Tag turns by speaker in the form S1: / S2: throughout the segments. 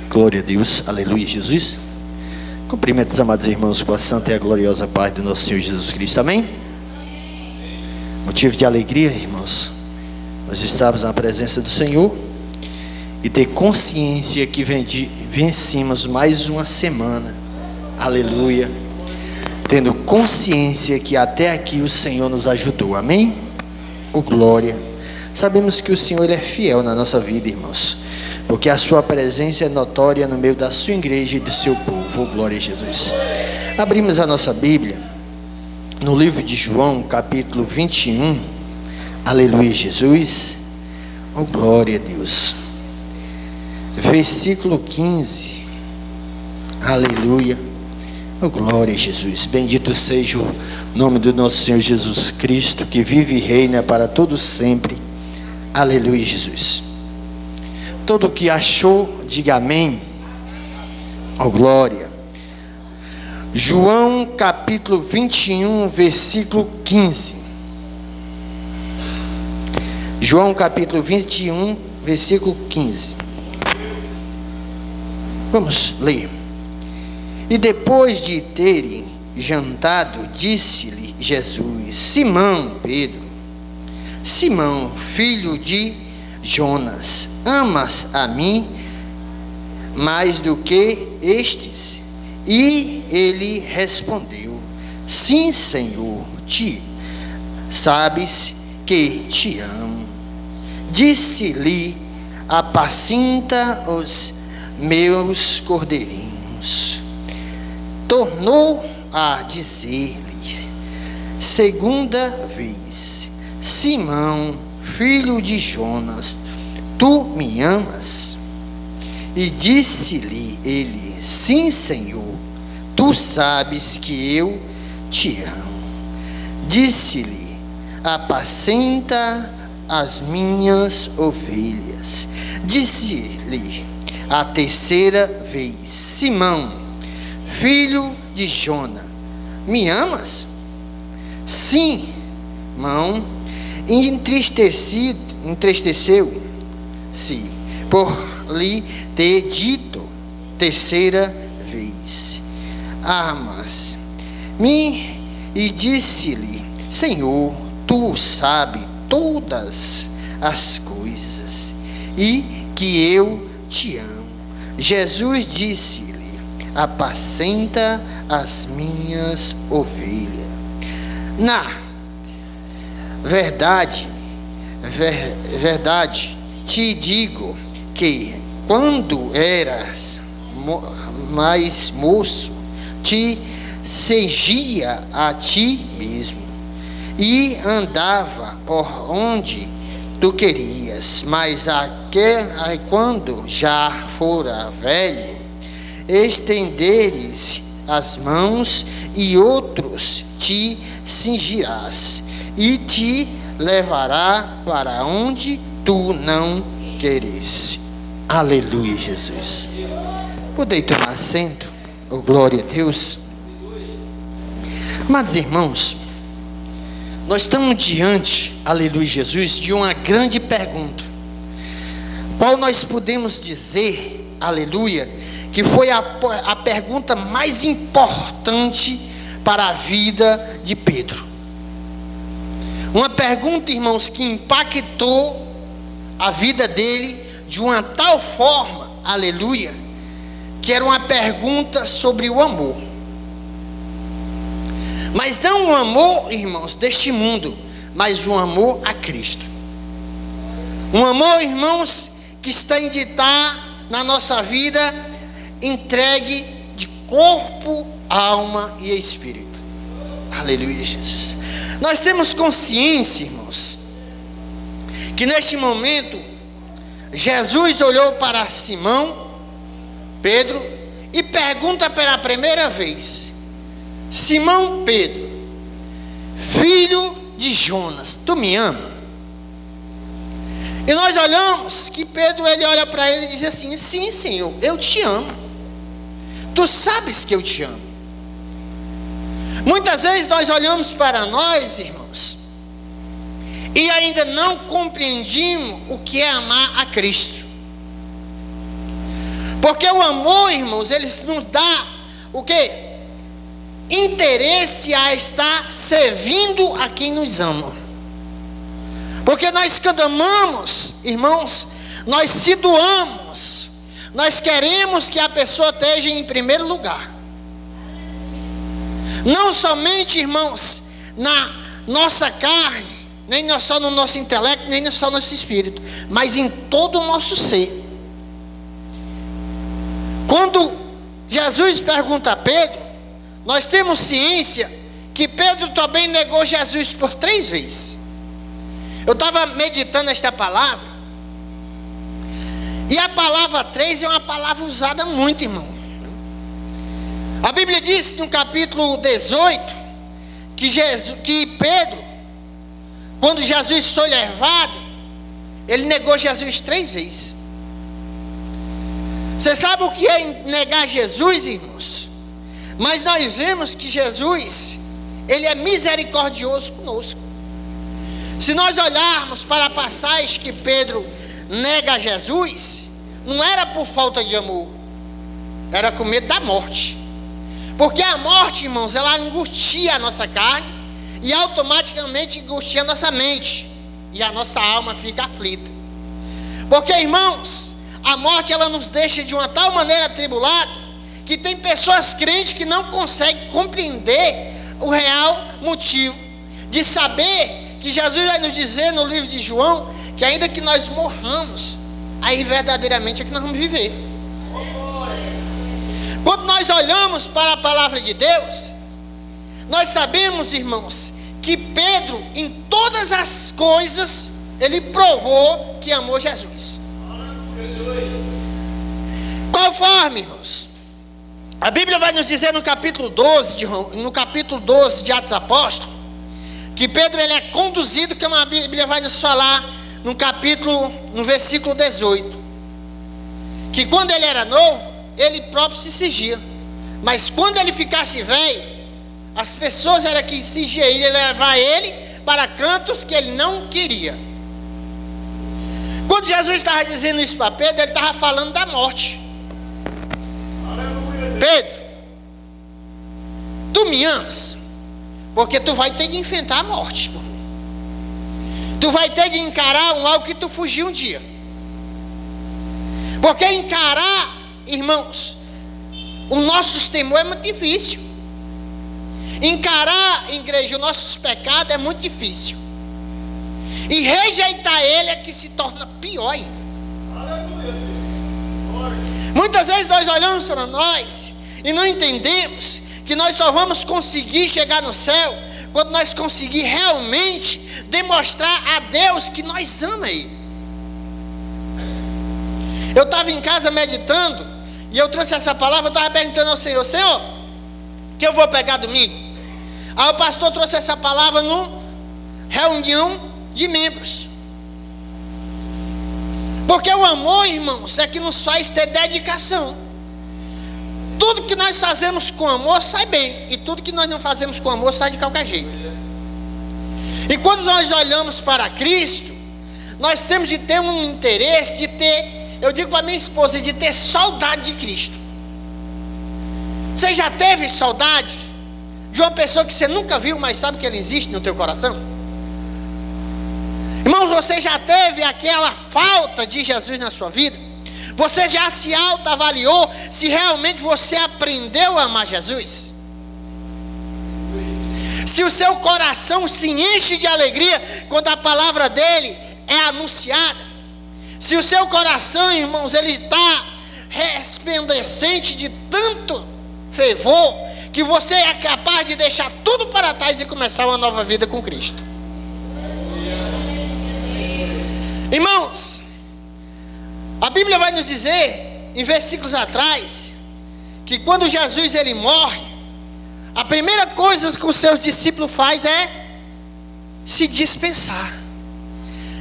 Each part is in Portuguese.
S1: Glória a Deus, aleluia, Jesus. Cumprimento os amados irmãos com a santa e a gloriosa paz do nosso Senhor Jesus Cristo, amém? Motivo de alegria, irmãos, nós estamos na presença do Senhor e ter consciência que vencemos mais uma semana, aleluia, tendo consciência que até aqui o Senhor nos ajudou, amém? Oh, glória. Sabemos que o Senhor Ele é fiel na nossa vida, irmãos, porque a sua presença é notória no meio da sua igreja e do seu povo. Oh, glória a Jesus. Abrimos a nossa Bíblia no livro de João, capítulo 21. Aleluia, Jesus. Oh, glória a Deus. Versículo 15. Aleluia. Oh, glória a Jesus. Bendito seja o nome do nosso Senhor Jesus Cristo, que vive e reina para todos sempre. Aleluia, Jesus. Todo o que achou, diga amém. Oh, glória. João capítulo 21, versículo 15. João capítulo 21, versículo 15. Vamos ler. E depois de terem jantado, disse-lhe Jesus: Simão, Pedro, Simão, filho de Jonas, amas a mim mais do que estes? E ele respondeu: Sim, Senhor, sabes que te amo. Disse-lhe: Apacenta os meus cordeirinhos. Tornou a dizer-lhe segunda vez: Simão, filho de Jonas, tu me amas? E disse-lhe ele: Sim, Senhor, tu sabes que eu te amo. Disse-lhe: Apacenta as minhas ovelhas. Disse-lhe a terceira vez: Simão, filho de Jonas, me amas? Sim, Simão, entristeceu-se por lhe ter dito terceira vez: Amas-me? E disse-lhe: Senhor, tu sabes todas as coisas e que eu te amo. Jesus disse-lhe: Apacenta as minhas ovelhas. Na verdade te digo que quando eras mais moço, te seguia a ti mesmo e andava por onde tu querias, mas quando já fora velho, estenderes as mãos e outros te cingirás e te levará para onde tu não queres. Aleluia, Jesus. Podei tomar assento. Oh, glória a Deus. Amados irmãos, nós estamos diante, aleluia, Jesus, de uma grande pergunta, qual nós podemos dizer, aleluia, que foi a pergunta mais importante para a vida de Pedro. Uma pergunta, irmãos, que impactou a vida dele de uma tal forma, aleluia, que era uma pergunta sobre o amor. Mas não o amor, irmãos, deste mundo, mas o amor a Cristo. Um amor, irmãos, que está em estar na nossa vida entregue de corpo, alma e espírito. Aleluia, Jesus. Nós temos consciência, irmãos, que neste momento Jesus olhou para Simão, Pedro, e pergunta pela primeira vez: Simão Pedro, filho de Jonas, tu me ama? E nós olhamos que Pedro, ele olha para ele e diz assim: sim, Senhor, eu te amo. Tu sabes que eu te amo. Muitas vezes nós olhamos para nós, irmãos, e ainda não compreendemos o que é amar a Cristo. Porque o amor, irmãos, ele nos dá o quê? Interesse a estar servindo a quem nos ama. Porque nós quando amamos, irmãos, nós se doamos. Nós queremos que a pessoa esteja em primeiro lugar. Não somente, irmãos, na nossa carne, nem só no nosso intelecto, nem só no nosso espírito, mas em todo o nosso ser. Quando Jesus pergunta a Pedro, nós temos ciência que Pedro também negou Jesus por 3 vezes. Eu estava meditando esta palavra, e a palavra 3 é uma palavra usada muito, irmão. A Bíblia diz no capítulo 18 que Pedro, quando Jesus foi levado, ele negou Jesus 3 vezes. Você sabe o que é negar Jesus, irmãos? Mas nós vemos que Jesus, ele é misericordioso conosco. Se nós olharmos para a passagem que Pedro nega Jesus, não era por falta de amor, era com medo da morte. Porque a morte, irmãos, ela angustia a nossa carne e automaticamente angustia a nossa mente, e a nossa alma fica aflita. Porque, irmãos, a morte ela nos deixa de uma tal maneira atribulada que tem pessoas crentes que não conseguem compreender o real motivo de saber que Jesus vai nos dizer no livro de João que ainda que nós morramos, aí verdadeiramente é que nós vamos viver. Quando nós olhamos para a palavra de Deus, nós sabemos, irmãos, que Pedro em todas as coisas ele provou que amou Jesus. Qual forma, irmãos? A Bíblia vai nos dizer no capítulo 12 de Atos Apóstolos, que Pedro ele é conduzido, como a Bíblia vai nos falar no versículo 18, que quando ele era novo, ele próprio se cingia, mas quando ele ficasse velho, as pessoas eram que exigiam ele, levar ele para cantos que ele não queria. Quando Jesus estava dizendo isso para Pedro, ele estava falando da morte. Pedro, tu me amas, porque tu vai ter de enfrentar a morte. Tu vai ter de encarar algo que tu fugiu um dia. Porque encarar, irmãos, o nosso temor é muito difícil. Encarar, igreja, os nossos pecados é muito difícil. E rejeitar ele é que se torna pior ainda. Muitas vezes nós olhamos para nós e não entendemos que nós só vamos conseguir chegar no céu quando nós conseguir realmente demonstrar a Deus que nós amamos Ele. Eu estava em casa meditando e eu trouxe essa palavra, eu estava perguntando ao Senhor, Senhor, que eu vou pegar domingo? Aí o pastor trouxe essa palavra no reunião de membros. Porque o amor, irmãos, é que nos faz ter dedicação. Tudo que nós fazemos com amor sai bem, e tudo que nós não fazemos com amor sai de qualquer jeito. E quando nós olhamos para Cristo, nós temos de ter um interesse de ter, eu digo para minha esposa, de ter saudade de Cristo. Você já teve saudade de uma pessoa que você nunca viu, mas sabe que ela existe no teu coração? Irmãos, você já teve aquela falta de Jesus na sua vida? Você já se autoavaliou se realmente você aprendeu a amar Jesus? Se o seu coração se enche de alegria quando a palavra dele é anunciada? Se o seu coração, irmãos, ele está resplandecente de tanto fervor que você é capaz de deixar tudo para trás e começar uma nova vida com Cristo? Irmãos, a Bíblia vai nos dizer, em versículos atrás, que quando Jesus ele morre, a primeira coisa que os seus discípulos fazem é se dispensar.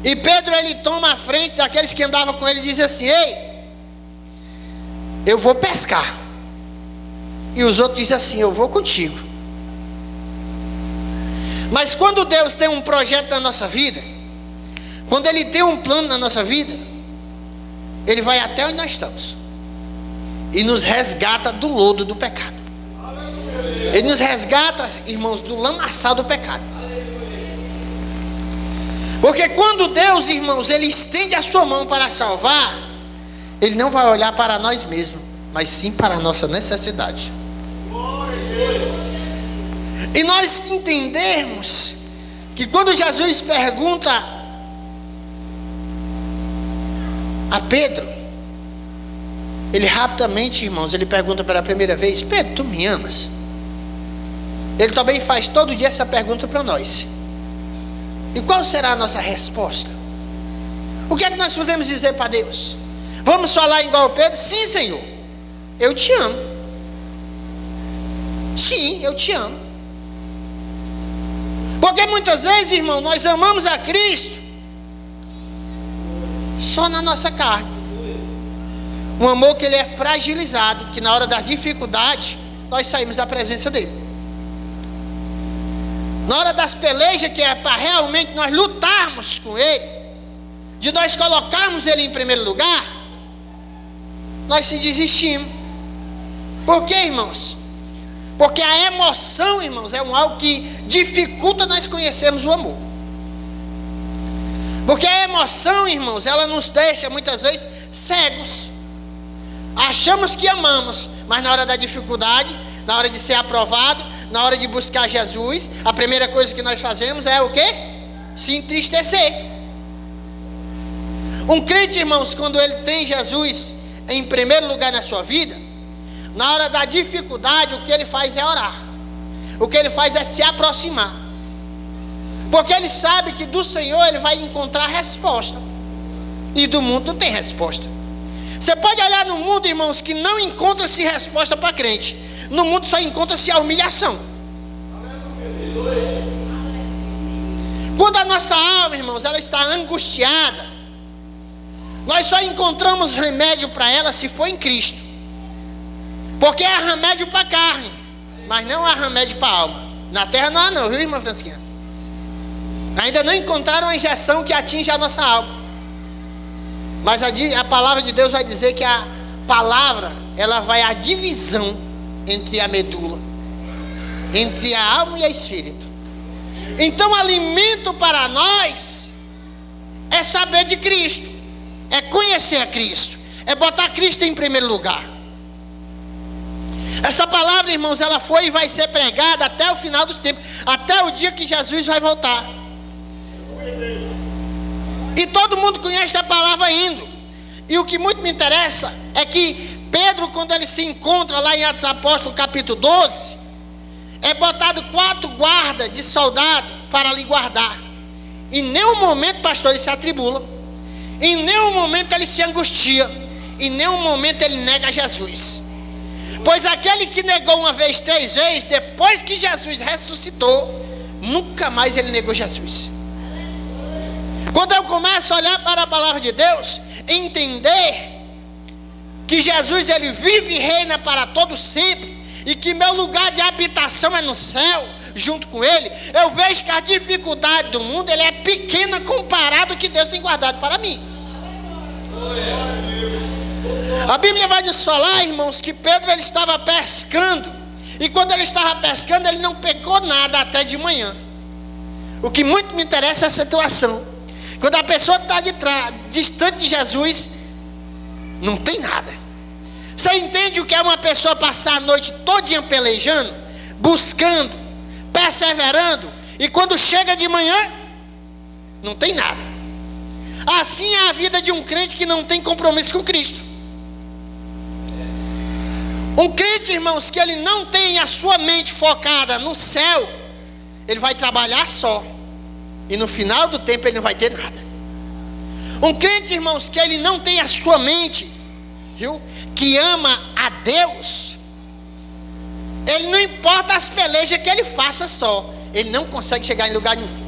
S1: E Pedro ele toma a frente daqueles que andavam com ele e diz assim: ei, eu vou pescar. E os outros dizem assim: eu vou contigo. Mas quando Deus tem um projeto na nossa vida, quando Ele tem um plano na nossa vida, Ele vai até onde nós estamos. e nos resgata do lodo do pecado. Ele nos resgata, irmãos, do lamaçal do pecado. Porque quando Deus, irmãos, Ele estende a sua mão para salvar, Ele não vai olhar para nós mesmos, mas sim para a nossa necessidade. E nós entendermos que quando Jesus pergunta a Pedro, ele rapidamente, irmãos, ele pergunta pela primeira vez: Pedro, tu me amas? Ele também faz todo dia essa pergunta para nós. E qual será a nossa resposta? O que é que nós podemos dizer para Deus? Vamos falar igual Pedro? Sim, Senhor, eu te amo. Sim, eu te amo. Porque muitas vezes, irmão, nós amamos a Cristo só na nossa carne. Um amor que ele é fragilizado, que na hora da dificuldade nós saímos da presença dele. Na hora das pelejas, que é para realmente nós lutarmos com ele, de nós colocarmos ele em primeiro lugar, nós se desistimos. Por quê, irmãos? Porque a emoção, irmãos, é algo que dificulta nós conhecermos o amor. Porque a emoção, irmãos, ela nos deixa muitas vezes cegos. Achamos que amamos, mas na hora da dificuldade, na hora de ser aprovado, na hora de buscar Jesus, a primeira coisa que nós fazemos é o quê? Se entristecer. Um crente, irmãos, quando ele tem Jesus em primeiro lugar na sua vida, na hora da dificuldade, o que ele faz é orar. O que ele faz é se aproximar. Porque ele sabe que do Senhor ele vai encontrar resposta. E do mundo não tem resposta. Você pode olhar no mundo, irmãos, que não encontra-se resposta para crente. No mundo só encontra-se a humilhação. Quando a nossa alma, irmãos, ela está angustiada, nós só encontramos remédio para ela se for em Cristo. Porque é remédio para a carne, mas não há remédio para a alma. Na terra não há não, viu, irmã Francisca? Ainda não encontraram a injeção que atinge a nossa alma. Mas a palavra de Deus vai dizer que a palavra, ela vai à divisão entre a medula, entre a alma e o espírito. Então o alimento para nós é saber de Cristo, é conhecer a Cristo, é botar Cristo em primeiro lugar. Essa palavra, irmãos, ela foi e vai ser pregada até o final dos tempos, até o dia que Jesus vai voltar. E todo mundo conhece a palavra indo. E o que muito me interessa é que Pedro, quando ele se encontra lá em Atos dos Apóstolos, capítulo 12, é botado 4 guardas de soldado para lhe guardar. Em nenhum momento, pastor, ele se atribula. Em nenhum momento ele se angustia. Em nenhum momento ele nega Jesus. Pois aquele que negou uma vez, 3 vezes, depois que Jesus ressuscitou, nunca mais ele negou Jesus. Quando eu começo a olhar para a palavra de Deus, entender que Jesus ele vive e reina para todo sempre, e que meu lugar de habitação é no céu, junto com ele, eu vejo que a dificuldade do mundo ele é pequena comparado ao que Deus tem guardado para mim. A Bíblia vai nos falar, irmãos, que Pedro ele estava pescando, e quando ele estava pescando, ele não pegou nada até de manhã. O que muito me interessa é a situação. Quando a pessoa está distante de Jesus, não tem nada. Você entende o que é uma pessoa passar a noite todinha pelejando, buscando, perseverando, e quando chega de manhã, não tem nada. Assim é a vida de um crente que não tem compromisso com Cristo. Um crente, irmãos, que ele não tem a sua mente focada no céu, ele vai trabalhar só, e no final do tempo ele não vai ter nada. Um crente, irmãos, que ele não tem a sua mente, viu, que ama a Deus, ele não importa as pelejas que ele faça só, ele não consegue chegar em lugar nenhum.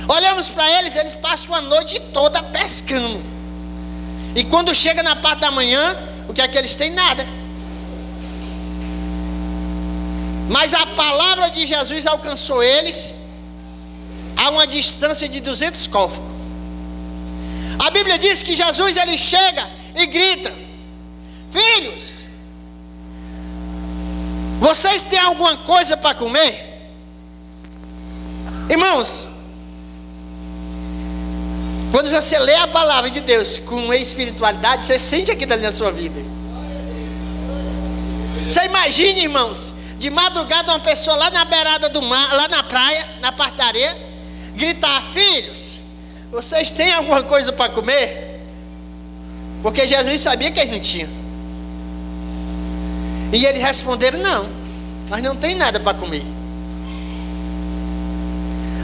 S1: Olhamos para eles passam a noite toda pescando, e quando chega na parte da manhã, o que é que eles têm? Nada. Mas a palavra de Jesus alcançou eles a uma distância de 200 côvagos. A Bíblia diz que Jesus ele chega e grita: filhos, vocês têm alguma coisa para comer? Irmãos, quando você lê a palavra de Deus com espiritualidade, você sente aquilo ali na sua vida. Você imagina, irmãos, de madrugada uma pessoa lá na beirada do mar, lá na praia, na parte da areia, gritar: filhos, vocês têm alguma coisa para comer? Porque Jesus sabia que eles não tinham. E eles responderam: não, nós não tem nada para comer.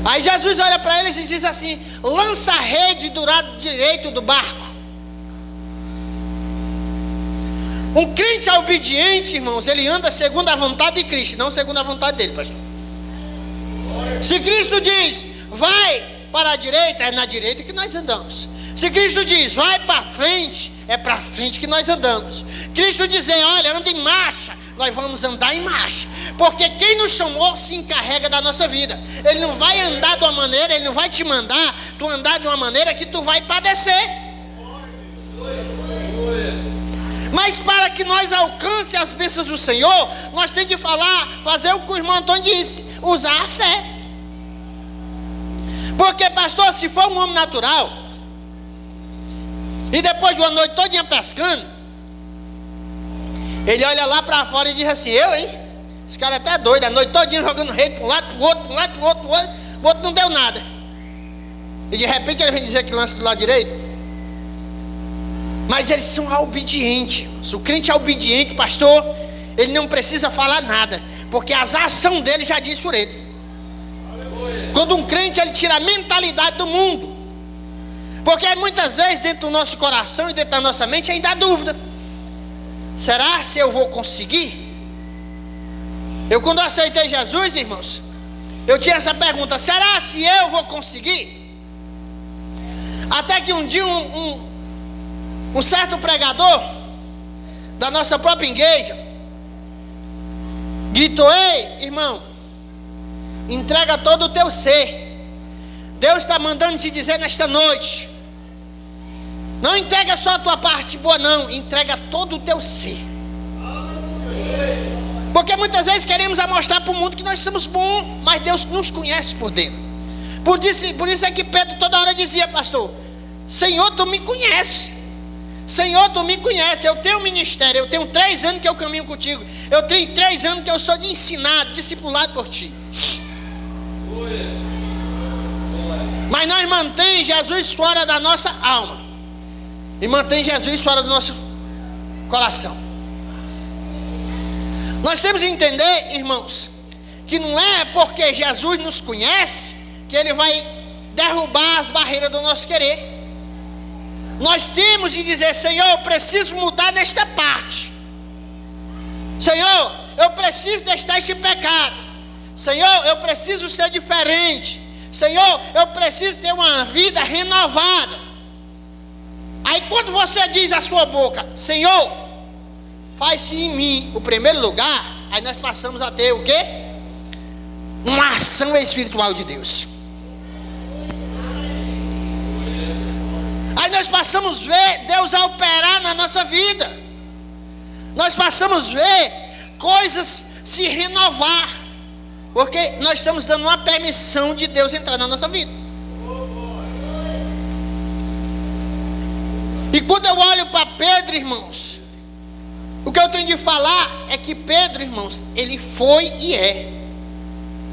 S1: Aí Jesus olha para eles e diz assim: lança a rede do lado direito do barco. Um crente obediente, irmãos, ele anda segundo a vontade de Cristo, não segundo a vontade dele, pastor. Se Cristo diz: vai para a direita, é na direita que nós andamos. Se Cristo diz: vai para frente, é para frente que nós andamos. Cristo dizer: olha, anda em marcha, nós vamos andar em marcha. Porque quem nos chamou se encarrega da nossa vida. Ele não vai andar de uma maneira, ele não vai te mandar tu andar de uma maneira que tu vai padecer. Mas para que nós alcance as bênçãos do Senhor, nós temos de fazer o que o irmão Antônio disse: usar a fé. Porque, pastor, se for um homem natural, e depois de uma noite todinha pescando, ele olha lá para fora e diz assim: esse cara é até doido, a noite todinha jogando rede para um lado, para o outro, para um lado, para o outro, o outro não deu nada. E de repente ele vem dizer que lança do lado direito. Mas eles são obedientes. O crente é obediente, pastor, ele não precisa falar nada, porque as ações dele já diz por ele. Quando um crente, ele tira a mentalidade do mundo, porque muitas vezes dentro do nosso coração e dentro da nossa mente ainda há dúvida: será se eu vou conseguir? Eu, quando aceitei Jesus, irmãos, eu tinha essa pergunta: será se eu vou conseguir? Até que um dia um certo pregador da nossa própria igreja gritou: ei, irmão, entrega todo o teu ser. Deus está mandando te dizer nesta noite: não entrega só a tua parte boa, não, entrega todo o teu ser. Porque muitas vezes queremos mostrar para o mundo que nós somos bons, mas Deus nos conhece por dentro. Por isso é que Pedro toda hora dizia: pastor, Senhor, tu me conheces. Senhor, tu me conheces. Eu tenho ministério, eu tenho 3 anos que eu caminho contigo, eu tenho 3 anos que eu sou ensinado, discipulado por ti. Mas nós mantém Jesus fora da nossa alma e mantém Jesus fora do nosso coração. Nós temos que entender, irmãos, que não é porque Jesus nos conhece que Ele vai derrubar as barreiras do nosso querer. Nós temos de dizer: Senhor, eu preciso mudar nesta parte. Senhor, eu preciso deixar esse pecado. Senhor, eu preciso ser diferente. Senhor, eu preciso ter uma vida renovada. Aí quando você diz a sua boca: Senhor, faz-se em mim o primeiro lugar, aí nós passamos a ter o quê? Uma ação espiritual de Deus. Aí nós passamos a ver Deus a operar na nossa vida. Nós passamos a ver coisas se renovar, porque nós estamos dando uma permissão de Deus entrar na nossa vida. E quando eu olho para Pedro, irmãos, o que eu tenho de falar é que Pedro, irmãos, ele foi e é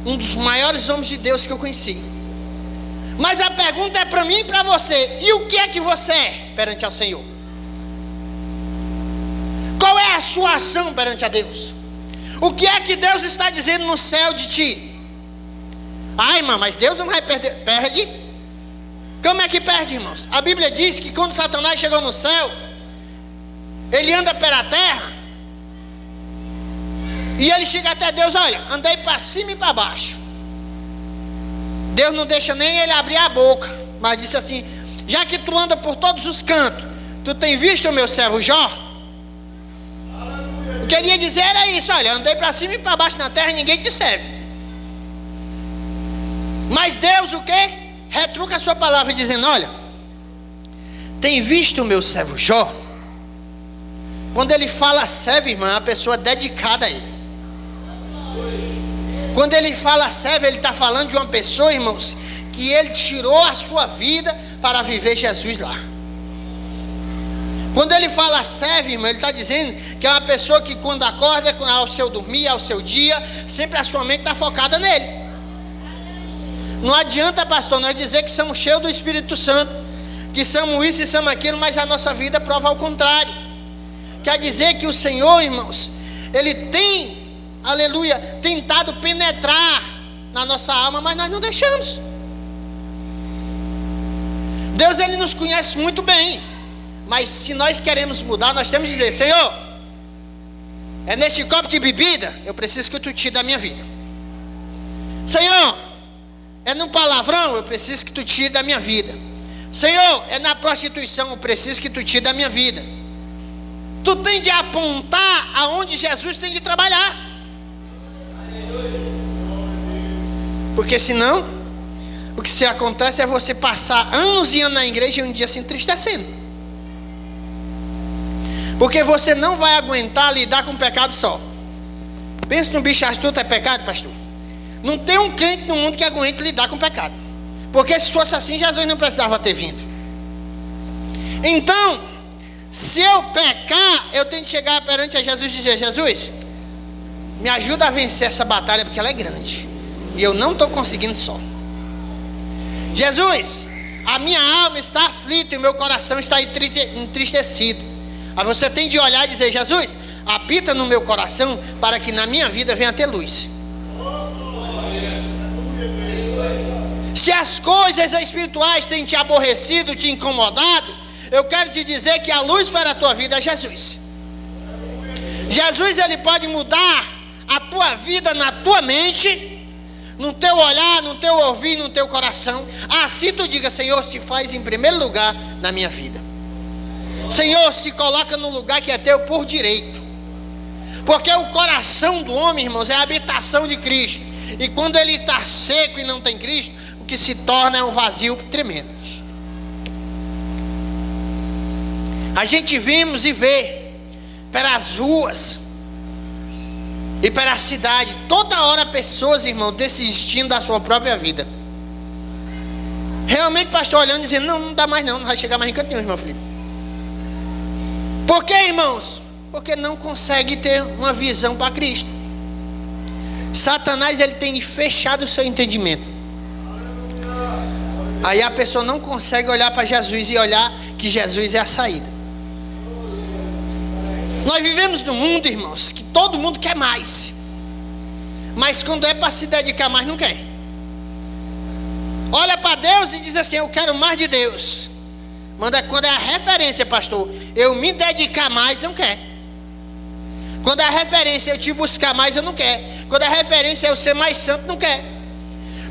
S1: um dos maiores homens de Deus que eu conheci. Mas a pergunta é para mim e para você: e o que é que você é perante ao Senhor? Qual é a sua ação perante a Deus? O que é que Deus está dizendo no céu de ti? Ai, irmão, mas Deus não vai perder. Perde? Como é que perde, irmãos? A Bíblia diz que quando Satanás chegou no céu, ele anda pela terra e ele chega até Deus: olha, andei para cima e para baixo. Deus não deixa nem ele abrir a boca, mas disse assim: já que tu anda por todos os cantos, tu tem visto o meu servo Jó? O que ele ia dizer era isso: olha, andei para cima e para baixo na terra e ninguém te serve. Mas Deus o quê? Retruca a sua palavra dizendo: olha, tem visto o meu servo Jó? Quando ele fala servo, irmã, a pessoa é dedicada a ele. Quando ele fala servo, ele está falando de uma pessoa, irmãos, que ele tirou a sua vida para viver Jesus lá. Quando ele fala servo, irmão, ele está dizendo que é uma pessoa que quando acorda, ao seu dormir, ao seu dia, sempre a sua mente está focada nele. Não adianta, pastor, nós dizer que somos cheios do Espírito Santo, que somos isso e somos aquilo, mas a nossa vida prova ao contrário. Quer dizer que o Senhor, irmãos, Ele tem, aleluia, tentado penetrar na nossa alma, mas nós não deixamos. Deus, Ele nos conhece muito bem, mas se nós queremos mudar, nós temos que dizer: Senhor, é neste copo de bebida, eu preciso que Tu tire da minha vida. Senhor, é no palavrão, eu preciso que Tu tire da minha vida. Senhor, é na prostituição, eu preciso que Tu tire da minha vida. Tu tem de apontar aonde Jesus tem de trabalhar. Porque senão, o que se acontece é você passar anos e anos na igreja e um dia se entristecendo. Porque você não vai aguentar lidar com o pecado só. Pensa no bicho astuto, é pecado, pastor? Não tem um crente no mundo que aguente lidar com o pecado. Porque se fosse assim, Jesus não precisava ter vindo. Então, se eu pecar, eu tenho que chegar perante a Jesus e dizer: Jesus, me ajuda a vencer essa batalha, porque ela é grande e eu não estou conseguindo só. Jesus, a minha alma está aflita e o meu coração está entristecido. Aí você tem de olhar e dizer: Jesus, habita no meu coração, para que na minha vida venha ter luz. Se as coisas espirituais têm te aborrecido, te incomodado, eu quero te dizer que a luz para a tua vida é Jesus. Jesus, Ele pode mudar a tua vida na tua mente, no teu olhar, no teu ouvir, no teu coração. Assim tu diga: Senhor, se faz em primeiro lugar na minha vida. Senhor, se coloca no lugar que é teu por direito. Porque o coração do homem, irmãos, é a habitação de Cristo. E quando ele está seco e não tem Cristo, o que se torna é um vazio tremendo. A gente vemos e vê pelas ruas e pela cidade, toda hora pessoas, irmão, desistindo da sua própria vida. Realmente, pastor, olhando e dizendo: não dá mais não vai chegar mais em canto nenhum, irmão Felipe. Por que, irmãos? Porque não consegue ter uma visão para Cristo. Satanás, ele tem fechado o seu entendimento. Aí a pessoa não consegue olhar para Jesus e olhar que Jesus é a saída. Nós vivemos num mundo, irmãos, que todo mundo quer mais, mas quando é para se dedicar mais, não quer. Olha para Deus e diz assim: eu quero mais de Deus. Manda quando é a referência, pastor, eu me dedicar mais, não quer. Quando é a referência eu te buscar mais, eu não quero. Quando é a referência eu ser mais santo, não quer.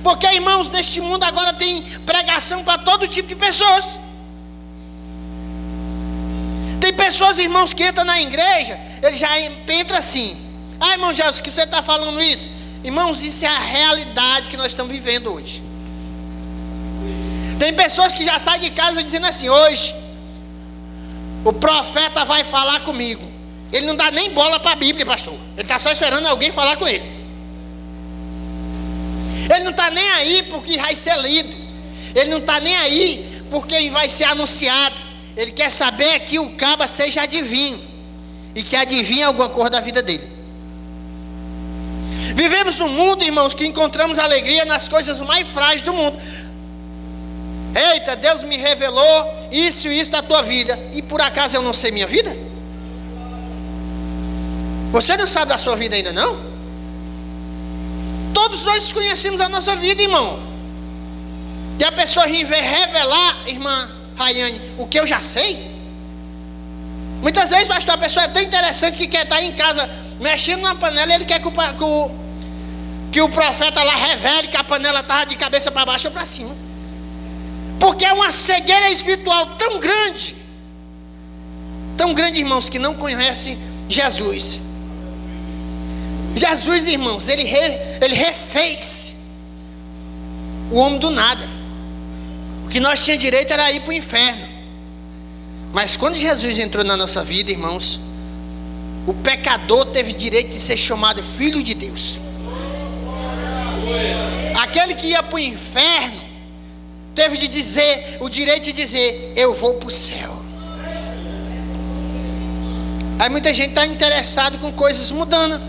S1: Porque, irmãos, neste mundo agora tem pregação para todo tipo de pessoas. Tem pessoas, irmãos, que entram na igreja, ele já entra assim: ah, irmão Jesus, que você está falando isso? Irmãos, isso é a realidade que nós estamos vivendo hoje. Tem pessoas que já saem de casa dizendo assim: hoje o profeta vai falar comigo. Ele não dá nem bola para a Bíblia, pastor. Ele está só esperando alguém falar com ele. Ele não está nem aí porque vai ser lido. Ele não está nem aí porque vai ser anunciado. Ele quer saber que o caba seja adivinho, e que adivinhe alguma coisa da vida dele. Vivemos num mundo, irmãos, que encontramos alegria nas coisas mais frágeis do mundo. Eita, Deus me revelou isso e isso da tua vida, e por acaso eu não sei minha vida? Você não sabe da sua vida ainda não? Todos nós conhecemos a nossa vida, irmão. E a pessoa revelar, irmã Rayane, o que eu já sei. Muitas vezes, pastor, a pessoa é tão interessante que quer estar em casa mexendo na panela, e ele quer que o profeta lá revele que a panela estava de cabeça para baixo ou para cima. Porque é uma cegueira espiritual tão grande, irmãos, que não conhece Jesus. Jesus, irmãos, ele refez o homem do nada. O que nós tínhamos direito era ir para o inferno. Mas quando Jesus entrou na nossa vida, irmãos, o pecador teve direito de ser chamado filho de Deus. Aquele que ia para o inferno teve o direito de dizer: eu vou para o céu. Aí muita gente está interessado com coisas mudando,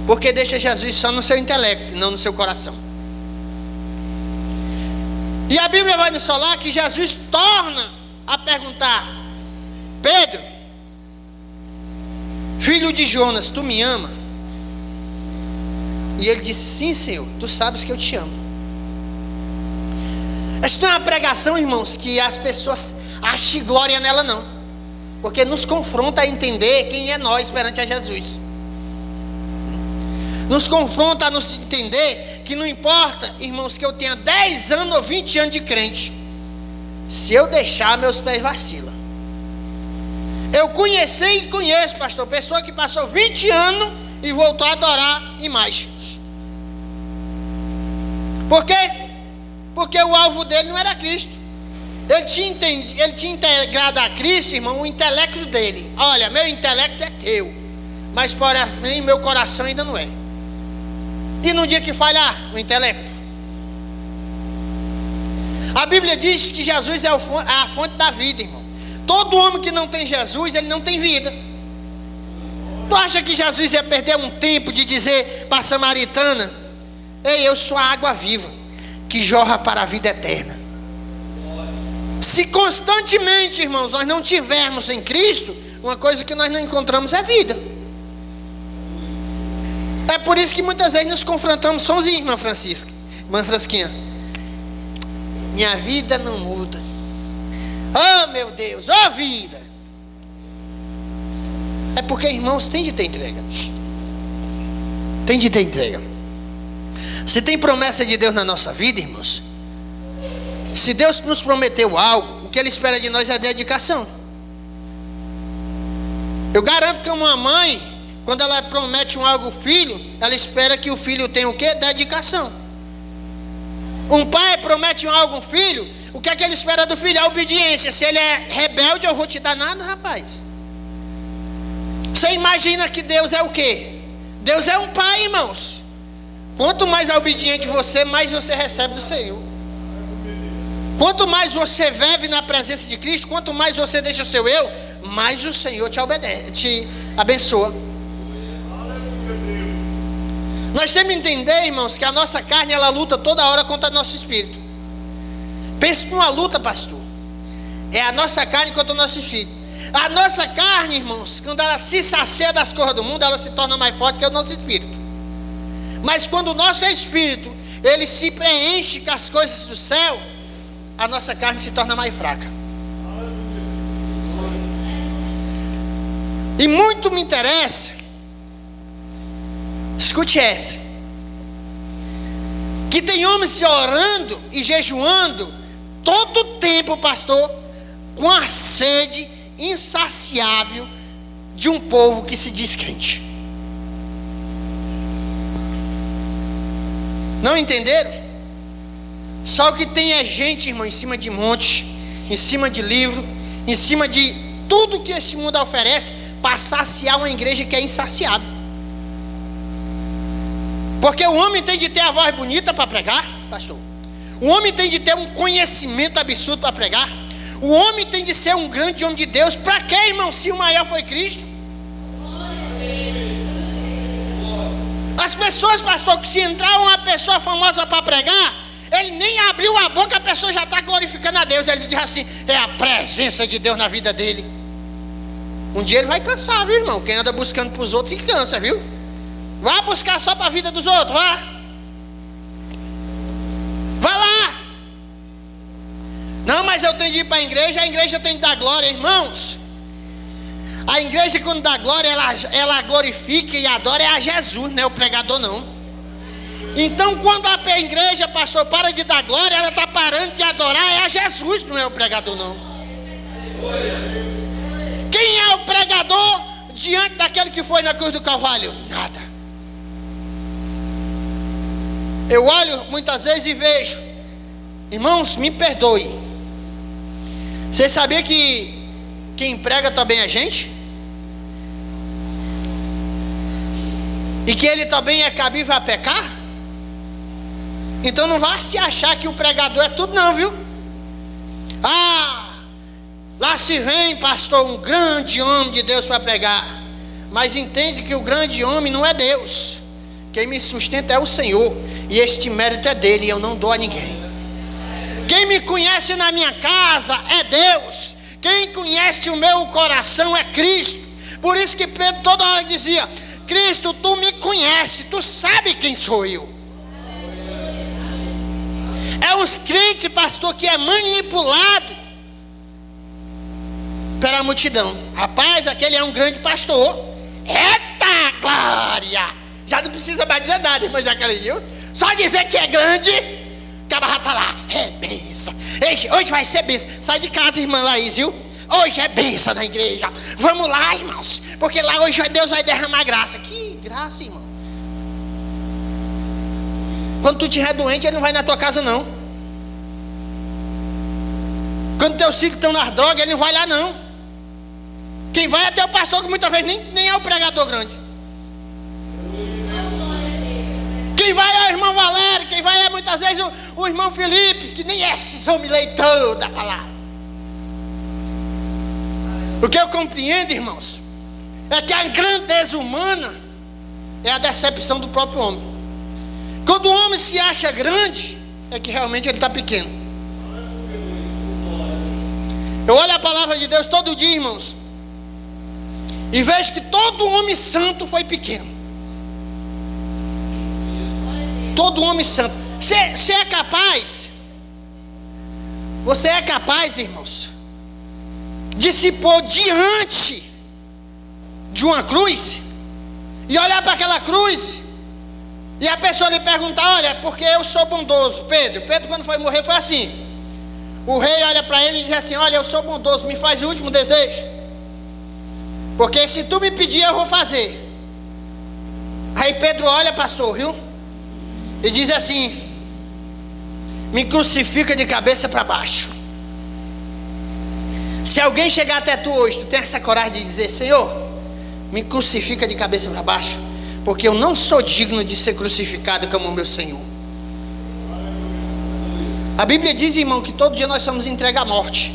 S1: porque deixa Jesus só no seu intelecto, não no seu coração. E a Bíblia vai nos falar que Jesus torna a perguntar: Pedro, filho de Jonas, tu me ama? E ele disse: sim, Senhor, tu sabes que eu te amo. Essa não é uma pregação, irmãos, que as pessoas achem glória nela, não, porque nos confronta a entender quem é nós perante a Jesus. Nos confronta a nos entender que não importa, irmãos, que eu tenha 10 anos ou 20 anos de crente, se eu deixar, meus pés vacilam. Eu conheci e conheço, pastor, pessoa que passou 20 anos e voltou a adorar imagem. Por quê? Porque o alvo dele não era Cristo. Ele tinha integrado a Cristo, irmão, o intelecto dele. Olha, meu intelecto é teu, mas porém meu coração ainda não é. E no dia que falhar o intelecto, a Bíblia diz que Jesus é a fonte da vida, irmão. Todo homem que não tem Jesus, ele não tem vida. Tu acha que Jesus ia perder um tempo de dizer para a samaritana: ei, eu sou a água viva que jorra para a vida eterna? Se constantemente, irmãos, nós não tivermos em Cristo, uma coisa que nós não encontramos é vida. É por isso que muitas vezes nos confrontamos sozinhos, irmã Francisca, irmã Frasquinha. Minha vida não muda. Oh meu Deus, oh vida. É porque, irmãos, tem de ter entrega. Tem de ter entrega. Se tem promessa de Deus na nossa vida, irmãos, se Deus nos prometeu algo, o que Ele espera de nós é dedicação. Eu garanto que uma mãe, quando ela promete algo ao filho, ela espera que o filho tenha o quê? Dedicação. Um pai promete algo ao filho, o que é que ele espera do filho? A obediência. Se ele é rebelde, eu vou te dar nada, rapaz. Você imagina que Deus é o quê? Deus é um pai, irmãos. Quanto mais obediente você, mais você recebe do Senhor. Quanto mais você vive na presença de Cristo, quanto mais você deixa o seu eu, mais o Senhor te abençoa. Nós temos que entender, irmãos, que a nossa carne, ela luta toda hora contra o nosso espírito. Pense numa luta, pastor. É a nossa carne contra o nosso espírito. A nossa carne, irmãos, quando ela se sacia das coisas do mundo, ela se torna mais forte que o nosso espírito. Mas quando o nosso espírito, ele se preenche com as coisas do céu, a nossa carne se torna mais fraca. E muito me interessa, escute essa, que tem homens orando e jejuando todo o tempo, pastor, com a sede insaciável de um povo que se diz crente. Não entenderam? Só o que tem é gente, irmão, em cima de monte, em cima de livro, em cima de tudo que este mundo oferece, para saciar uma igreja que é insaciável. Porque o homem tem de ter a voz bonita para pregar, pastor. O homem tem de ter um conhecimento absurdo para pregar. O homem tem de ser um grande homem de Deus. Para quê, irmão, se o maior foi Cristo? As pessoas, pastor, que se entrar uma pessoa famosa para pregar, ele nem abriu a boca, a pessoa já está glorificando a Deus. Ele diz assim: é a presença de Deus na vida dele. Um dia ele vai cansar, viu, irmão? Quem anda buscando para os outros, se cansa, viu? Vá buscar só para a vida dos outros, vá. Vá lá. Não, mas eu tenho de ir para a igreja tem de dar glória, irmãos. A igreja, quando dá glória, ela glorifica e adora a Jesus, não é o pregador, não. Então, quando a igreja, pastor, para de dar glória, ela está parando de adorar a Jesus, não é o pregador, não. Quem é o pregador diante daquele que foi na cruz do Calvário? Nada. Eu olho muitas vezes e vejo, irmãos, me perdoe, você sabia que quem prega também é gente? e que ele também é cabível a pecar? Então não vá se achar que o pregador é tudo não, viu? Lá se vem, pastor, um grande homem de Deus para pregar. Mas entende que o grande homem não é Deus. Quem me sustenta é o Senhor, e este mérito é dele, e eu não dou a ninguém. Quem me conhece na minha casa é Deus. Quem conhece o meu coração é Cristo. Por isso que Pedro toda hora dizia: Cristo, tu me conheces, tu sabe quem sou eu. É uns crentes, pastor, que é manipulado pela multidão. Rapaz, aquele é um grande pastor. Eita glória! Já não precisa mais dizer nada, irmã Jaqueline, viu? Só dizer que é grande, acaba já tá lá. É bênção. Hoje vai ser bênção. Sai de casa, irmã Laís, viu? Hoje é bênção na igreja. Vamos lá, irmãos, porque lá hoje Deus vai derramar graça. Que graça, irmão? Quando tu estiver doente, ele não vai na tua casa, não. Quando teus filhos estão nas drogas, ele não vai lá, não. Quem vai é até o pastor, que muitas vezes nem é o pregador grande. Quem vai é o irmão Valério. Quem vai é muitas vezes o irmão Felipe, que nem é esse homem leitor da palavra. O que eu compreendo, irmãos, é que a grandeza humana é a decepção do próprio homem. Quando o homem se acha grande, é que realmente ele está pequeno. Eu olho a palavra de Deus todo dia, irmãos, e vejo que todo homem santo foi pequeno. Todo homem santo. Você é capaz, irmãos, de se pôr diante de uma cruz e olhar para aquela cruz e a pessoa lhe perguntar: olha, porque eu sou bondoso. Pedro quando foi morrer foi assim. O rei olha para ele e diz assim: olha, eu sou bondoso, me faz o último desejo, porque se tu me pedir eu vou fazer. Aí Pedro olha, pastor, viu, e diz assim: me crucifica de cabeça para baixo. Se alguém chegar até tu hoje, tu tem essa coragem de dizer: Senhor, me crucifica de cabeça para baixo, porque eu não sou digno de ser crucificado como o meu Senhor. A Bíblia diz, irmão, que todo dia nós somos entregues à morte.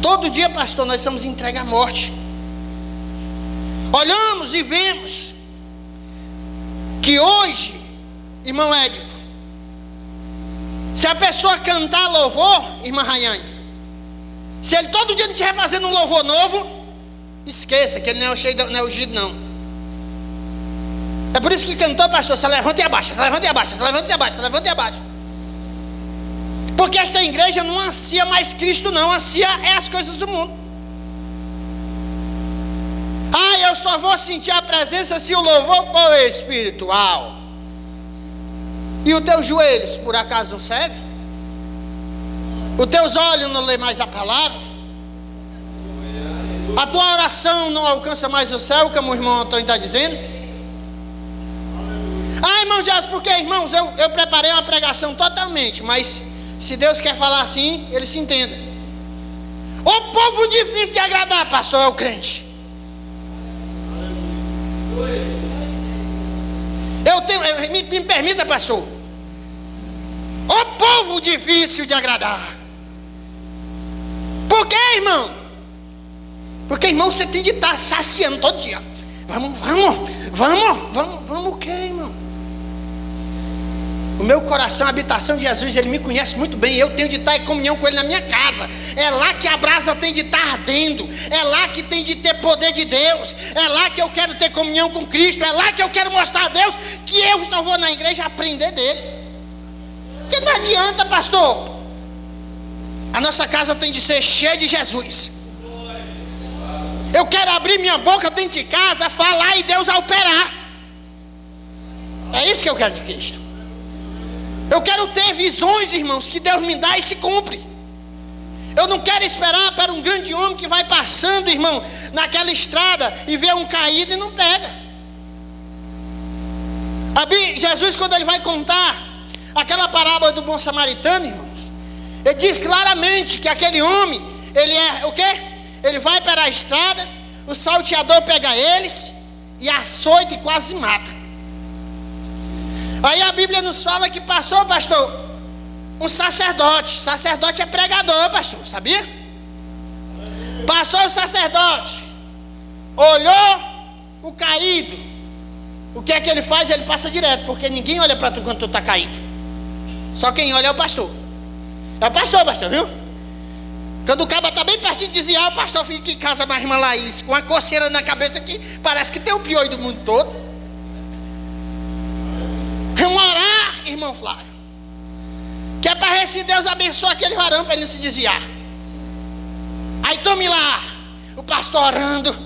S1: Todo dia, pastor, nós somos entregues à morte. Olhamos e vemos que hoje, irmão Édipo, se a pessoa cantar louvor, irmã Rayane, se ele todo dia não estiver fazendo um louvor novo, esqueça que ele não é ungido, não. É por isso que cantou, pastor, se levanta e abaixa, se levanta e abaixa, se levanta e abaixa, se levanta e abaixa. Porque esta igreja não ansia mais Cristo, não, ansia é as coisas do mundo. Eu só vou sentir a presença se o louvor for espiritual. E os teus joelhos, por acaso, não servem? Os teus olhos não lêem mais a palavra? A tua oração não alcança mais o céu, como o irmão Antônio está dizendo? Irmão Jesus, porque, irmãos, eu preparei uma pregação totalmente, mas se Deus quer falar assim, ele se entenda. O povo difícil de agradar, pastor, é o crente. Me permita, pastor. O povo difícil de agradar. Por quê, irmão? Porque, irmão, você tem de estar saciando todo dia. Vamos o quê, irmão? O meu coração, a habitação de Jesus, ele me conhece muito bem. Eu tenho de estar em comunhão com ele na minha casa. É lá que a brasa tem de estar ardendo. É lá que tem de ter poder de Deus. É lá que eu quero ter comunhão com Cristo. É lá que eu quero mostrar a Deus que eu só vou na igreja aprender dele. Porque não adianta, pastor. A nossa casa tem de ser cheia de Jesus. Eu quero abrir minha boca dentro de casa, falar e Deus a operar. É isso que eu quero de Cristo. Eu quero ter visões, irmãos, que Deus me dá e se cumpre. Eu não quero esperar para um grande homem que vai passando, irmão, naquela estrada e vê um caído e não pega. Jesus, quando ele vai contar aquela parábola do bom samaritano, irmãos, ele diz claramente que aquele homem, ele é o quê? Ele vai para a estrada, o salteador pega eles e açoita e quase mata. Aí a Bíblia nos fala que passou, pastor, um sacerdote. Sacerdote é pregador, pastor, sabia? Passou o sacerdote, olhou o caído. O que é que ele faz? Ele passa direto, porque ninguém olha para tu quando tu está caído. Só quem olha é o pastor. É o pastor, viu? Quando o cabo está bem pertinho de desviar, o pastor fica em casa, mais irmã Laís, com a coceira na cabeça que parece que tem o pior do mundo todo. Vamos orar, irmão Flávio, que é para ver se Deus abençoa aquele varão para ele não se desviar. Aí tome lá, o pastor orando.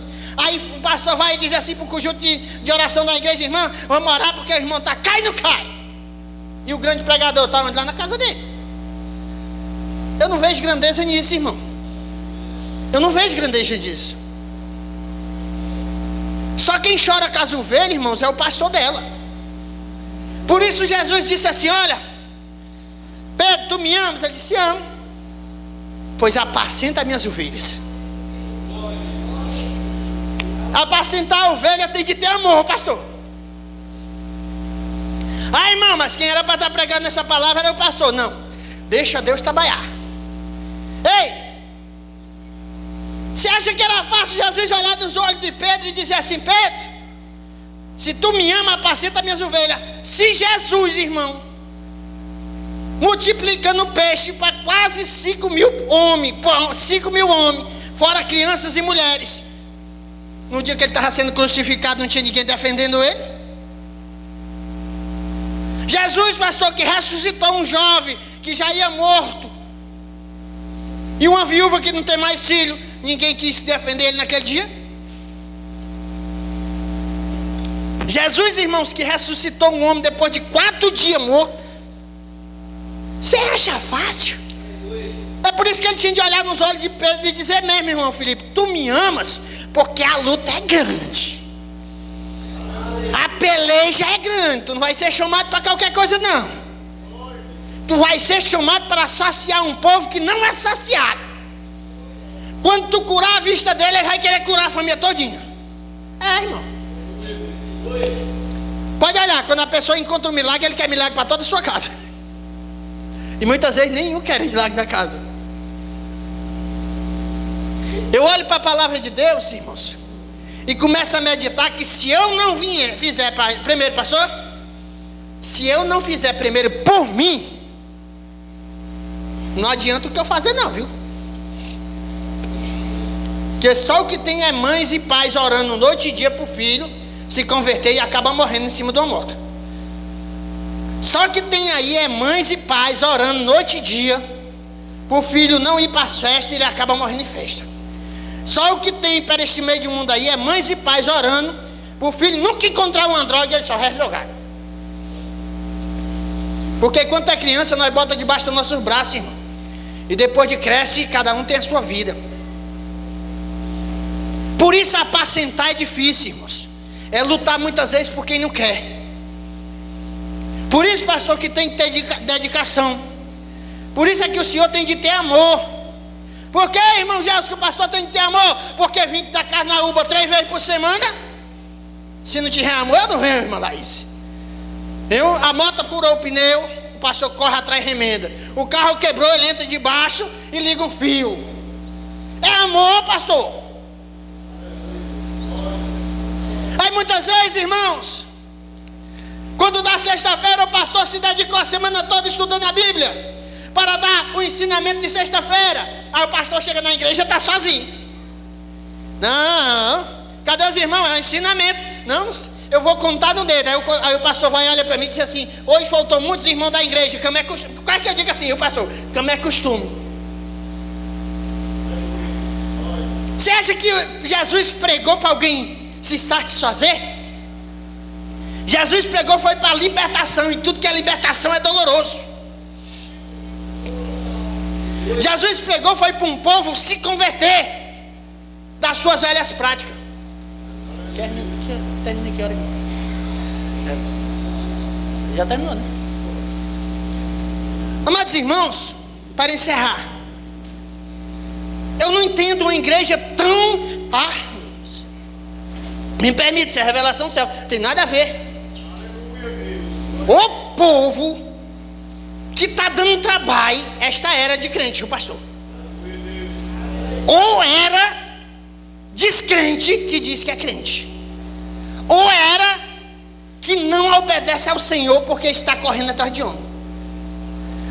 S1: Aí o pastor vai e diz assim para o conjunto de oração da igreja: irmão, vamos orar porque o irmão está cai não cai. E o grande pregador está lá na casa dele. Eu não vejo grandeza nisso, irmão. Eu não vejo grandeza disso. Só quem chora com as ovelhas, irmãos, é o pastor dela. Por isso Jesus disse assim: olha, Pedro, tu me amas? Ele disse: amo. Pois apacenta minhas ovelhas. Apacentar a ovelha tem de ter amor, pastor. Ah, irmão, mas quem era para estar pregando nessa palavra era o pastor. Não, deixa Deus trabalhar. Ei, você acha que era fácil Jesus olhar nos olhos de Pedro e dizer assim: Pedro, se tu me ama, apacenta minhas ovelhas. Se Jesus, irmão, multiplicando peixe para quase 5 mil homens, fora crianças e mulheres, no dia que ele estava sendo crucificado, não tinha ninguém defendendo ele. Jesus, pastor, que ressuscitou um jovem que já ia morto, e uma viúva que não tem mais filho, ninguém quis defender ele naquele dia. Jesus, irmãos, que ressuscitou um homem depois de 4 dias morto. Você acha fácil? É por isso que ele tinha de olhar nos olhos de Pedro e dizer mesmo: irmão Felipe, tu me amas porque a luta é grande, a peleja é grande. Tu não vai ser chamado para qualquer coisa, não. Tu vai ser chamado para saciar um povo que não é saciado. Quando tu curar a vista dele, ele vai querer curar a família todinha. É, irmão. Pode olhar, quando a pessoa encontra um milagre, ele quer milagre para toda a sua casa. E muitas vezes nenhum quer milagre na casa. Eu olho para a palavra de Deus, irmãos, e começo a meditar que se eu não fizer primeiro, pastor, se eu não fizer primeiro por mim, não adianta o que eu fazer não, viu? Porque só o que tem é mães e pais orando noite e dia para o filho se converter e acaba morrendo em cima de uma moto. Só o que tem aí é mães e pais orando noite e dia para o filho não ir para as festas e ele acaba morrendo em festa. Só o que tem para este meio de mundo aí é mães e pais orando para o filho nunca encontrar uma droga e ele só resta drogado. Porque quando é criança nós bota debaixo dos nossos braços, irmão, e depois de cresce, cada um tem a sua vida. Por isso apacentar é difícil, irmãos. É lutar muitas vezes por quem não quer. Por isso, pastor, que tem que ter dedicação. Por isso é que o senhor tem de ter amor. Por que, irmão Jesus, que o pastor tem de ter amor? Porque vim da Carnaúba 3 vezes por semana. Se não tiver amor, eu não venho, irmã Laís. A moto furou o pneu, o pastor corre atrás e remenda. O carro quebrou, ele entra debaixo e liga um fio. É amor, pastor. Aí muitas vezes, irmãos, quando dá sexta-feira, o pastor se dedicou a semana toda estudando a Bíblia para dar o ensinamento de sexta-feira. Aí o pastor chega na igreja e está sozinho. Não, cadê os irmãos? É o ensinamento. Não, eu vou contar no dedo. Aí o pastor vai e olha para mim e diz assim: hoje faltou muitos irmãos da igreja. Como é costume? Qual é que eu digo assim, o pastor? Como é costume? Você acha que Jesus pregou para alguém se satisfazer? Jesus pregou foi para libertação, e tudo que é libertação é doloroso. Jesus pregou foi para um povo se converter das suas velhas práticas. Termina que hora? Já terminou, né? Amados irmãos, para encerrar, eu não entendo uma igreja tão... Me permite, isso é revelação do céu. Tem nada a ver. O povo que está dando trabalho, esta era de crente, o pastor. Ou era descrente que diz que é crente, ou era que não obedece ao Senhor porque está correndo atrás de homem.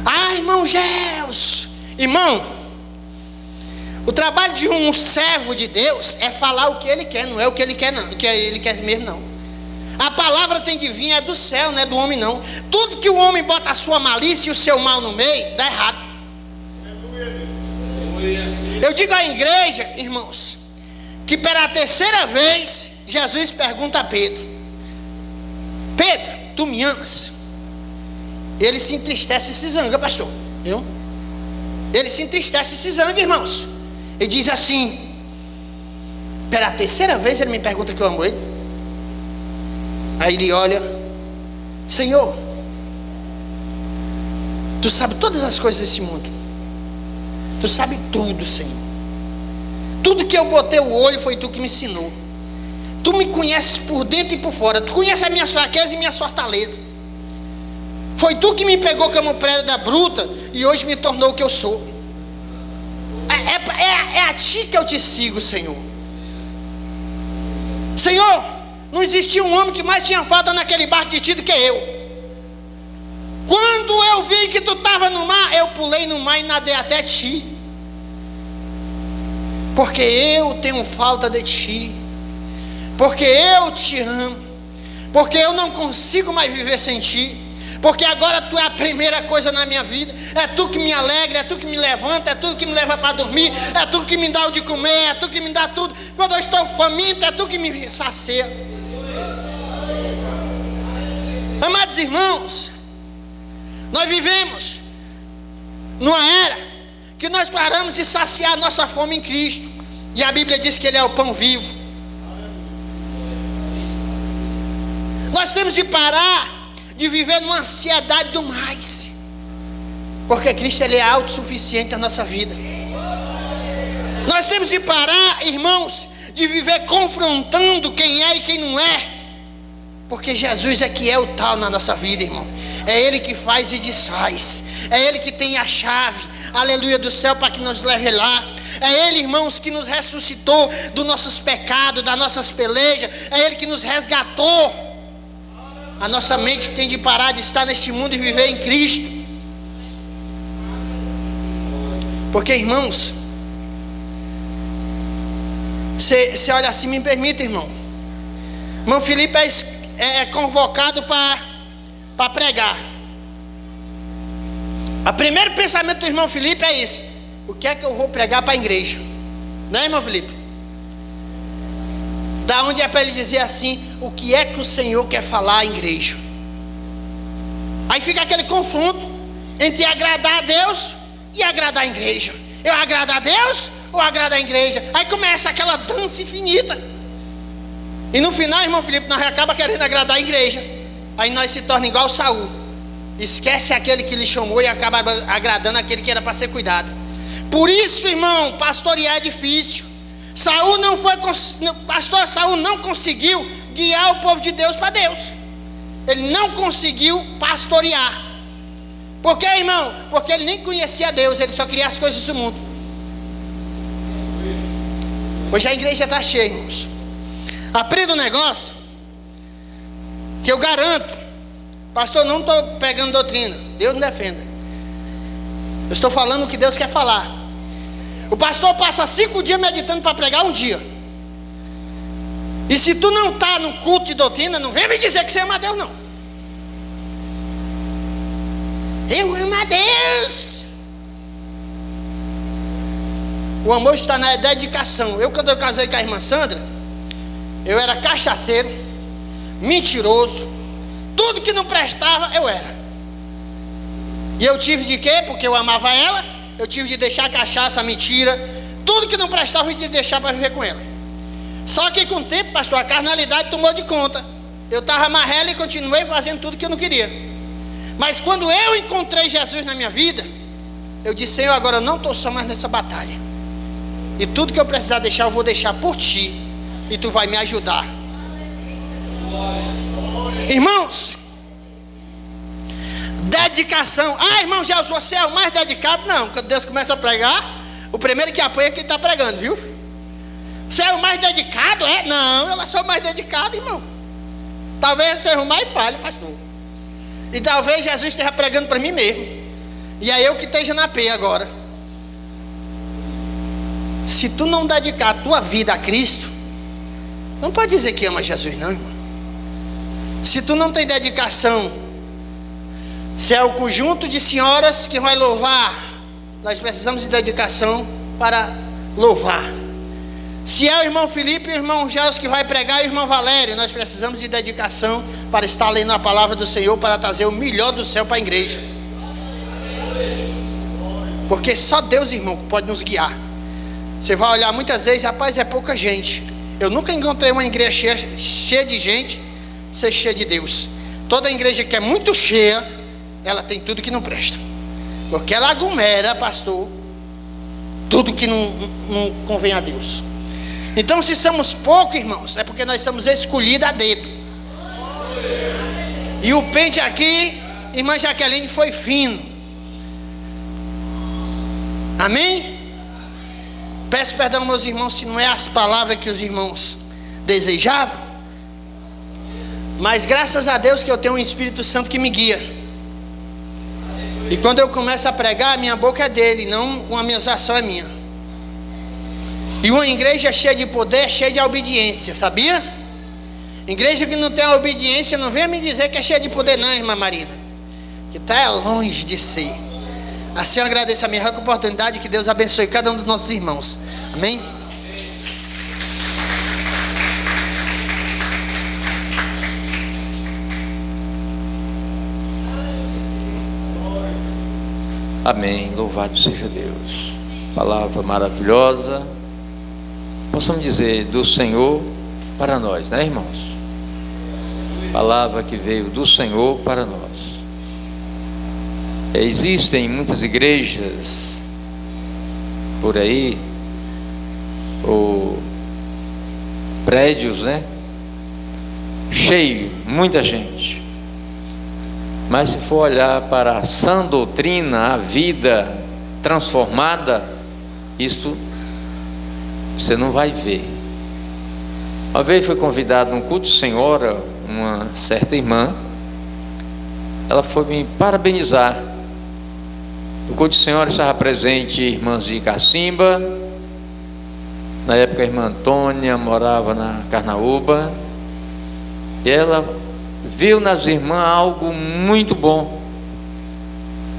S1: Ah, irmão Gelson, irmão, o trabalho de um servo de Deus é falar o que ele quer, não é o que ele quer não, o que ele quer mesmo não. A palavra tem que vir, é do céu, não é do homem não. Tudo que o homem bota a sua malícia e o seu mal no meio, dá errado. Eu digo à igreja, irmãos, que pela terceira vez Jesus pergunta a Pedro: Pedro, tu me amas? Ele se entristece e se zanga, pastor, viu? Ele se entristece e se zanga, irmãos. Ele diz assim, pela terceira vez ele me pergunta que eu amo ele. Aí ele olha: Senhor, tu sabe todas as coisas desse mundo, tu sabe tudo, Senhor. Tudo que eu botei o olho foi tu que me ensinou. Tu me conheces por dentro e por fora. Tu conheces as minhas fraquezas e minhas fortalezas. Foi tu que me pegou como pedra bruta e hoje me tornou o que eu sou. É a ti que eu te sigo, Senhor. Senhor, não existia um homem que mais tinha falta naquele barco de ti do que eu. Quando eu vi que tu estava no mar, eu pulei no mar e nadei até ti, porque eu tenho falta de ti, porque eu te amo, porque eu não consigo mais viver sem ti, porque agora tu é a primeira coisa na minha vida. É tu que me alegra, é tu que me levanta, é tu que me leva para dormir, é tu que me dá o de comer, é tu que me dá tudo. Quando eu estou faminto, é tu que me sacia. Amados irmãos, nós vivemos numa era que nós paramos de saciar a nossa fome em Cristo, e a Bíblia diz que Ele é o pão vivo. Nós temos de parar de viver numa ansiedade do mais, porque Cristo Ele é autossuficiente na nossa vida. Nós temos de parar, irmãos, de viver confrontando quem é e quem não é, porque Jesus é que é o tal na nossa vida, irmão. É Ele que faz e desfaz, é Ele que tem a chave, aleluia, do céu para que nos leve lá. É Ele, irmãos, que nos ressuscitou dos nossos pecados, das nossas pelejas. É Ele que nos resgatou. A nossa mente tem de parar de estar neste mundo e viver em Cristo. Porque, irmãos, você olha assim, me permita, irmão. Irmão Felipe é convocado para pregar. O primeiro pensamento do irmão Felipe é esse: o que é que eu vou pregar para a igreja? Não é, irmão Felipe? Da onde é para ele dizer assim: o que é que o Senhor quer falar à igreja? Aí fica aquele confronto entre agradar a Deus e agradar a igreja. Eu agradar a Deus ou agradar a igreja? Aí começa aquela dança infinita. E no final, irmão Felipe, nós acaba querendo agradar a igreja. Aí nós se torna igual Saul. Esquece aquele que lhe chamou e acaba agradando aquele que era para ser cuidado. Por isso, irmão, pastorear é difícil. Pastor Saul não conseguiu guiar o povo de Deus para Deus. Ele não conseguiu pastorear. Por quê, irmão? Porque ele nem conhecia Deus, ele só queria as coisas do mundo. Hoje a igreja está cheia, irmãos. Aprenda um negócio que eu garanto. Pastor, não estou pegando doutrina, Deus me defenda. Eu estou falando o que Deus quer falar. O pastor passa 5 dias meditando para pregar um dia. E se tu não está no culto de doutrina, não vem me dizer que você ama a Deus, não. Eu amo a Deus. O amor está na dedicação. Quando eu casei com a irmã Sandra, eu era cachaceiro, mentiroso, tudo que não prestava eu era. E eu tive de quê? Porque eu amava ela. Eu tive de deixar a cachaça, a mentira, tudo que não prestava, eu tive de deixar para viver com ela. Só que com o tempo, pastor, a carnalidade tomou de conta. Eu estava amarrelo e continuei fazendo tudo que eu não queria. Mas quando eu encontrei Jesus na minha vida, eu disse: Senhor, agora eu não estou só mais nessa batalha. E tudo que eu precisar deixar, eu vou deixar por ti. E tu vai me ajudar. Irmãos, dedicação. Ah, irmão Jesus, você é o mais dedicado? Não, quando Deus começa a pregar, o primeiro que apoia é quem está pregando, viu? Você é o mais dedicado? É? Não, eu sou o mais dedicado, irmão. Talvez você seja o mais falho, pastor. E talvez Jesus esteja pregando para mim mesmo. E é eu que esteja na P agora. Se tu não dedicar a tua vida a Cristo, não pode dizer que ama Jesus, não, irmão. Se tu não tem dedicação, se é o conjunto de senhoras que vai louvar, nós precisamos de dedicação para louvar. Se é o irmão Felipe e o irmão Gels que vai pregar, e o irmão Valério, nós precisamos de dedicação para estar lendo a palavra do Senhor, para trazer o melhor do céu para a igreja. Porque só Deus, irmão, pode nos guiar. Você vai olhar muitas vezes, rapaz, é pouca gente. Eu nunca encontrei uma igreja cheia de gente ser cheia de Deus. Toda igreja que é muito cheia, ela tem tudo que não presta. Porque ela aglomera, pastor, tudo que não convém a Deus. Então, se somos poucos, irmãos, é porque nós somos escolhidos a dedo. E o pente aqui, irmã Jaqueline, foi fino. Amém? Peço perdão, meus irmãos, se não é as palavras que os irmãos desejavam. Mas graças a Deus que eu tenho um Espírito Santo que me guia. E quando eu começo a pregar, a minha boca é dele, não a minha ação é minha. E uma igreja cheia de poder é cheia de obediência, sabia? Igreja que não tem a obediência, não venha me dizer que é cheia de poder não, irmã Marina. Que está longe de ser. Assim eu agradeço a minha rica oportunidade, que Deus abençoe cada um dos nossos irmãos. Amém?
S2: Amém, louvado seja Deus. Palavra maravilhosa. Possamos dizer do Senhor para nós, né, irmãos? Palavra que veio do Senhor para nós. Existem muitas igrejas por aí, ou prédios, né? Cheio, muita gente. Mas se for olhar para a sã doutrina, a vida transformada, isso você não vai ver. Uma vez foi convidado num culto de senhora, uma certa irmã, ela foi me parabenizar. No culto de senhora estava presente irmãs de Cacimba, na época a irmã Antônia morava na Carnaúba, e ela viu nas irmãs algo muito bom,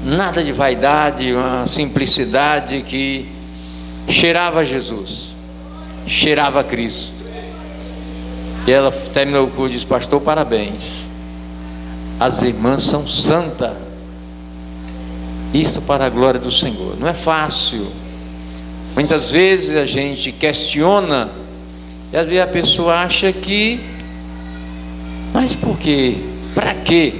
S2: nada de vaidade, uma simplicidade que cheirava a Jesus, cheirava a Cristo. E ela terminou o culto e disse: pastor, parabéns, as irmãs são santas. Isso para a glória do Senhor. Não é fácil. Muitas vezes a gente questiona, e às vezes a pessoa acha que, mas por quê? Para quê?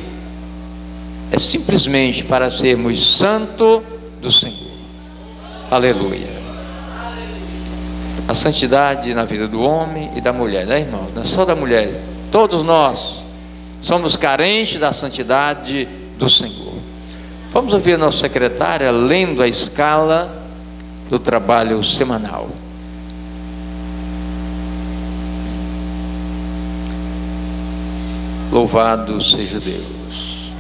S2: É simplesmente para sermos santos do Senhor. Aleluia. A santidade na vida do homem e da mulher, né, irmão? Não é só da mulher. Todos nós somos carentes da santidade do Senhor. Vamos ouvir a nossa secretária lendo a escala do trabalho semanal. Louvado seja Deus.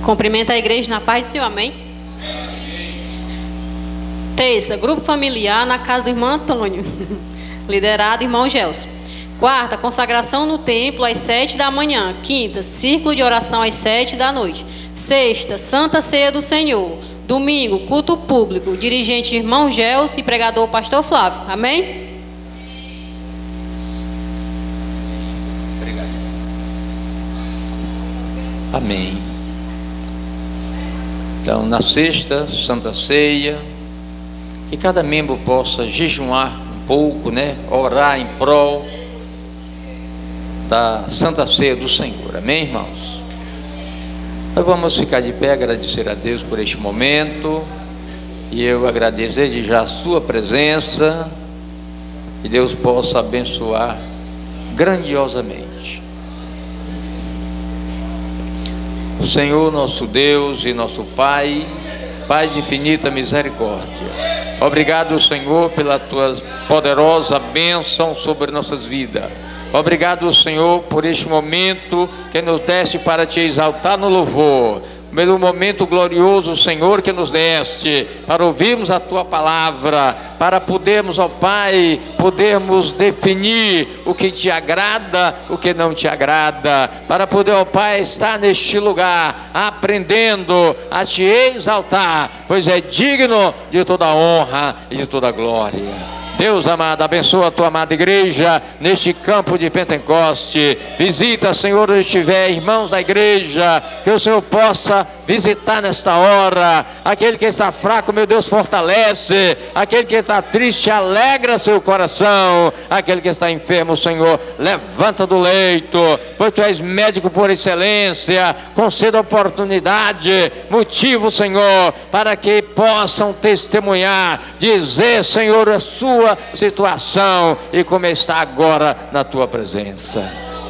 S3: Cumprimenta a igreja na paz do Senhor, amém? Terça, grupo familiar na casa do irmão Antônio, liderado irmão Gelson. Quarta, consagração no templo às 7 da manhã. Quinta, círculo de oração às 7 da noite. Sexta, Santa Ceia do Senhor. Domingo, culto público, dirigente irmão Gelson e pregador pastor Flávio, amém?
S2: Obrigado. Amém. Então, na sexta, Santa Ceia, que cada membro possa jejuar um pouco, né? Orar em prol da Santa Ceia do Senhor, amém, irmãos? Nós vamos ficar de pé, agradecer a Deus por este momento E eu agradeço desde já a sua presença. E Deus possa abençoar grandiosamente. O Senhor nosso Deus e nosso Pai, Pai de infinita misericórdia, obrigado, Senhor, pela tua poderosa bênção sobre nossas vidas. Obrigado, Senhor, por este momento que nos deste para te exaltar no louvor, pelo momento glorioso, Senhor, que nos deste para ouvirmos a tua palavra, para podermos, ó Pai, podermos definir o que te agrada, o que não te agrada, para poder, ó Pai, estar neste lugar aprendendo a te exaltar, pois é digno de toda honra e de toda glória. Deus amado, abençoa a tua amada igreja neste campo de Pentecoste. Visita, Senhor, onde estiver irmãos da igreja, que o Senhor possa visitar nesta hora. Aquele que está fraco, meu Deus, fortalece. Aquele que está triste, alegra seu coração. Aquele que está enfermo, Senhor, levanta do leito, pois tu és médico por excelência. Conceda oportunidade, motivo, Senhor, para que possam testemunhar, dizer, Senhor, a sua situação e como está agora na tua presença.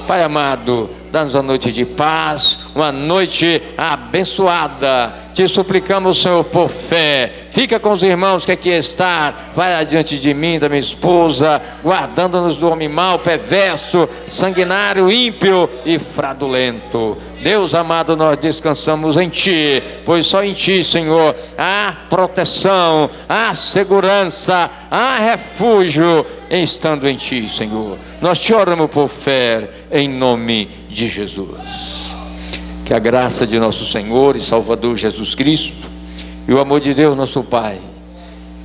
S2: Pai amado, dá-nos uma noite de paz, uma noite abençoada. Te suplicamos, Senhor, por fé. Fica com os irmãos que aqui estão. Vai adiante de mim, da minha esposa, guardando-nos do homem mau, perverso, sanguinário, ímpio e fraudulento. Deus amado, nós descansamos em Ti, pois só em Ti, Senhor, há proteção, há segurança, há refúgio, estando em Ti, Senhor. Nós te oramos por fé, em nome de Jesus. Que a graça de nosso Senhor e Salvador Jesus Cristo, e o amor de Deus nosso Pai,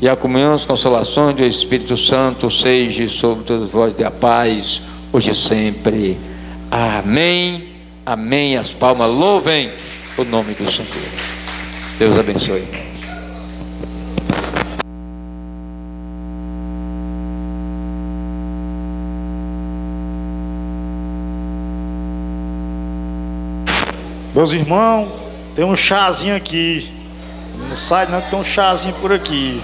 S2: e a comunhão e as consolações do Espírito Santo seja sobre todos vós de a paz, hoje e sempre. Amém. Amém. As palmas louvem o nome do Senhor. Deus abençoe.
S4: Meus irmãos, tem um chazinho aqui. Não sai não que tem um chazinho por aqui.